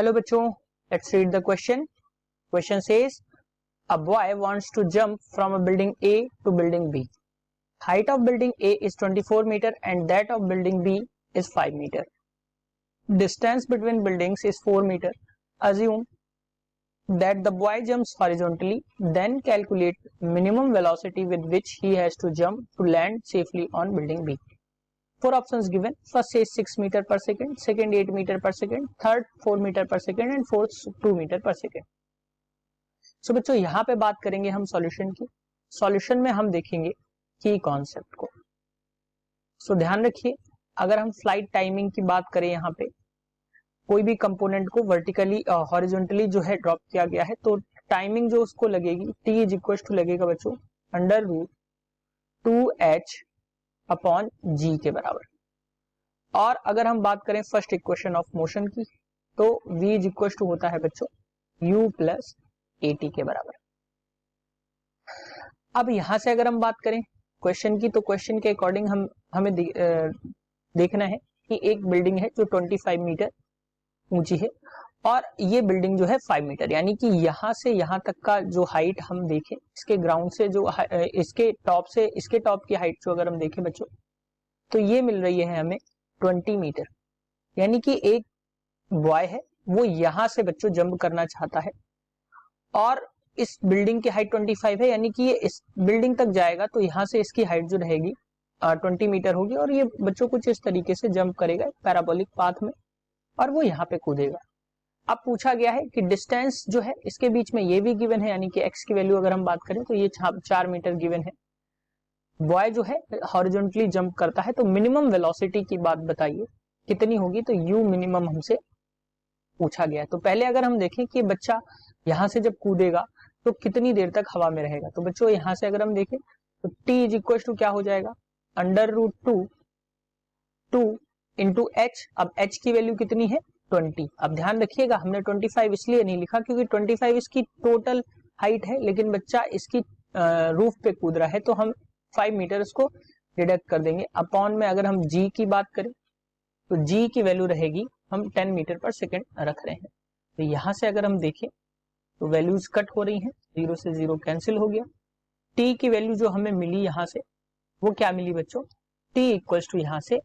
Hello बच्चों, let's read the question. Question says a boy wants to jump from a building A to building B. Height of building A is 24 meter and that of building B is 5 meter. Distance between buildings is 4 meter. Assume that the boy jumps horizontally, then calculate minimum velocity with which he has to jump to land safely on building B. 4 options given. First says 6 meter per second, second 8 meter per second, third 4 meter per second and fourth 2 meter per second. So बच्चों यहाँ पे बात करेंगे हम solution की. Solution में हम देखेंगे की कॉन्सेप्ट को. सो ध्यान रखिए, अगर हम फ्लाइट टाइमिंग की बात करें, यहाँ पे कोई भी कंपोनेंट को वर्टिकली हॉरिजॉन्टली जो है ड्रॉप किया गया है, तो टाइमिंग जो उसको लगेगी t इज इक्वल टू लगेगा बच्चों under root 2h upon g के बराबर. और अगर हम बात करें फर्स्ट इक्वेशन ऑफ मोशन की, तो v इज इक्वल टू होता है बच्चों u प्लस at के बराबर. अब यहां से अगर हम बात करें क्वेश्चन की, तो क्वेश्चन के अकॉर्डिंग हमें देखना है कि एक बिल्डिंग है जो 25 मीटर ऊंची है और ये बिल्डिंग जो है 5 मीटर, यानी कि यहां से यहां तक का जो हाइट हम देखें, इसके ग्राउंड से जो इसके टॉप की हाइट जो अगर हम देखें बच्चों, तो ये मिल रही है हमें 20 मीटर. यानी कि एक बॉय है, वो यहां से बच्चों जंप करना चाहता है और इस बिल्डिंग की हाइट 25 है, यानी कि ये इस बिल्डिंग तक जाएगा तो यहां से इसकी हाइट जो रहेगी 20 मीटर होगी और ये बच्चों कुछ इस तरीके से जंप करेगा पैराबोलिक पाथ में और वो यहाँ पे कूदेगा. अब पूछा गया है कि डिस्टेंस जो है इसके बीच में ये भी गिवन है, यानी कि x की वैल्यू अगर हम बात करें तो ये 4 मीटर गिवन है. बॉय जो है हॉरिजॉन्टली जंप करता है, तो मिनिमम वेलोसिटी की बात बताइए कितनी होगी, तो u मिनिमम हमसे पूछा गया है. तो पहले अगर हम देखें कि बच्चा यहां से जब कूदेगा तो कितनी देर तक हवा में रहेगा, तो बच्चों यहां से अगर हम देखें तो t इज इक्वल टू क्या हो जाएगा अंडर रूट 2 इंटू h. अब h की वैल्यू कितनी है 20. अब ध्यान रखिएगा, हमने 25 इसलिए नहीं लिखा क्योंकि 25 इसकी टोटल हाइट है, लेकिन बच्चा इसकी रूफ पे कूद रहा है तो हम 5 मीटर इसको डिडक्ट कर देंगे. अपॉन में अगर हम g की बात करें तो g की वैल्यू रहेगी, हम 10 मीटर पर सेकेंड रख रहे हैं. तो यहां से अगर हम देखें तो वैल्यूज कट हो रही हैं, 0 से 0 कैंसिल हो गया. t की वैल्यू जो हमें मिली यहां से वो क्या मिली बच्चों, t इक्वल्स टू यहां से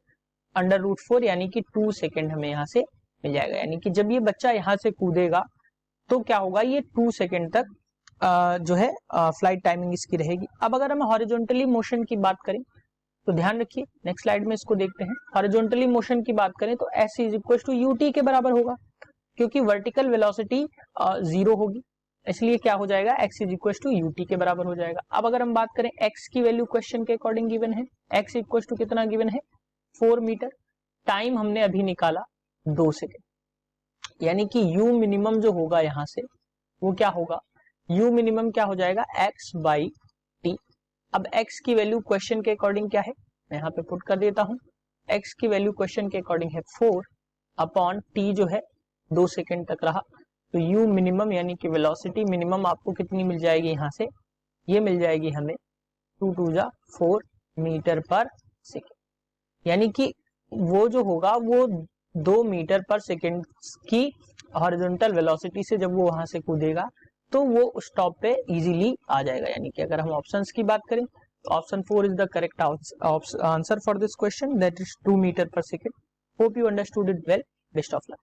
अंडर रूट 4, यानी कि 2 सेकेंड हमें यहां से मिल जाएगा. यानी कि जब ये बच्चा यहां से कूदेगा तो क्या होगा, ये 2 सेकेंड तक जो है फ्लाइट टाइमिंग इसकी रहेगी. अब अगर हम हॉरिजॉन्टली मोशन की बात करें तो ध्यान रखिए, नेक्स्ट स्लाइड में इसको देखते हैं. हॉरिजॉन्टली मोशन की बात करें तो s is equal to ut के बराबर होगा, क्योंकि वर्टिकल वेलोसिटी 0 होगी, इसलिए क्या हो जाएगा x is equal to ut के बराबर हो जाएगा. अब अगर हम बात करें x की वैल्यू क्वेश्चन के अकॉर्डिंग गिवन है, x इक्वल टू कितना गिवन है 4 मीटर. टाइम हमने अभी निकाला 2 सेकेंड, यानी कि u मिनिमम जो होगा यहां से वो क्या होगा, u मिनिमम क्या हो जाएगा x बाई t. अब x की वैल्यू क्वेश्चन के अकॉर्डिंग क्या है, मैं यहाँ पे पुट कर देता हूं. x की वैल्यू क्वेश्चन के अकॉर्डिंग है 4 अपॉन t जो है 2 सेकेंड तक रहा, तो u मिनिमम यानी कि वेलोसिटी मिनिमम आपको कितनी मिल जाएगी यहां से, ये मिल जाएगी हमें 2 2 जा 4 मीटर पर सेकेंड. यानी कि वो जो होगा वो 2 मीटर पर सेकेंड की हॉरिजॉन्टल वेलोसिटी से जब वो वहां से कूदेगा तो वो स्टॉप पे इजीली आ जाएगा. यानी कि अगर हम ऑप्शंस की बात करें तो option 4 is the correct answer for this question, that is 2 meter per second. Hope you understood it well. Best of luck.